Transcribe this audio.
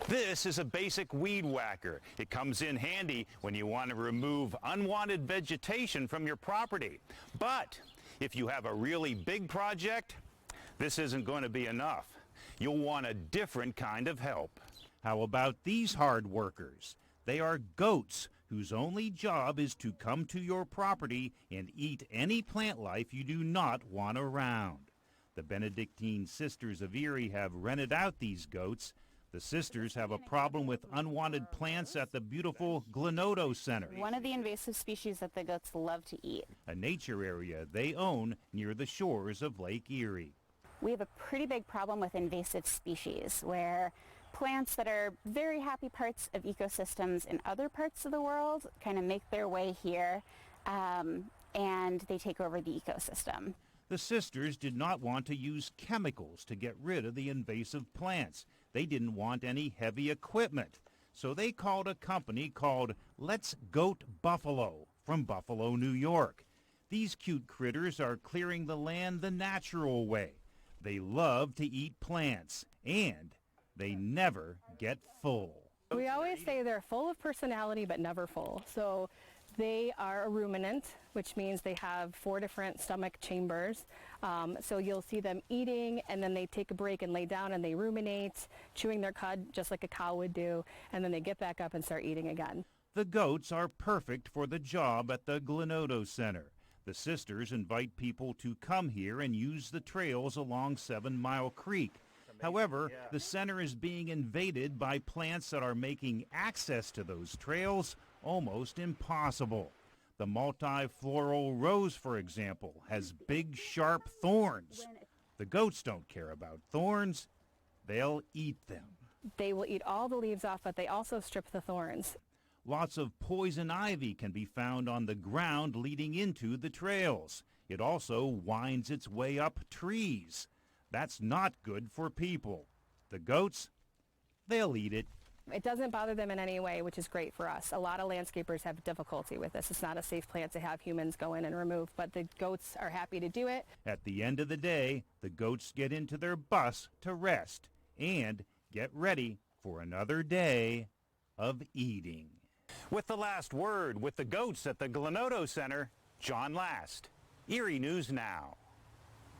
This is a basic weed whacker. It comes in handy when you want to remove unwanted vegetation from your property. But if you have a really big project, this isn't going to be enough. You'll want a different kind of help. How about these hard workers? They are goats whose only job is to come to your property and eat any plant life you do not want around. The Benedictine Sisters of Erie have rented out these goats. The sisters have a problem with unwanted plants at the beautiful Glenoto Center, one of the invasive species that the goats love to eat, a nature area they own near the shores of Lake Erie. We have a pretty big problem with invasive species where plants that are very happy parts of ecosystems in other parts of the world kind of make their way here and they take over the ecosystem. The sisters did not want to use chemicals to get rid of the invasive plants. They didn't want any heavy equipment. So they called a company called Let's Goat Buffalo from Buffalo, New York. These cute critters are clearing the land the natural way. They love to eat plants, and they never get full. We always say they're full of personality but never full. So they are a ruminant, which means they have 4 different stomach chambers. So you'll see them eating, and then they take a break and lay down and they ruminate, chewing their cud just like a cow would do, and then they get back up and start eating again. The goats are perfect for the job at the Glenoto Center. The sisters invite people to come here and use the trails along 7 Mile Creek. However, the center is being invaded by plants that are making access to those trails almost impossible. The multifloral rose, for example, has big, sharp thorns. The goats don't care about thorns. They'll eat them. They will eat all the leaves off, but they also strip the thorns. Lots of poison ivy can be found on the ground leading into the trails. It also winds its way up trees. That's not good for people. The goats, they'll eat it. It doesn't bother them in any way, which is great for us. A lot of landscapers have difficulty with this. It's not a safe plant to have humans go in and remove, but the goats are happy to do it. At the end of the day, the goats get into their bus to rest and get ready for another day of eating. With the last word with the goats at the Glenoto Center, John Last, Erie News Now.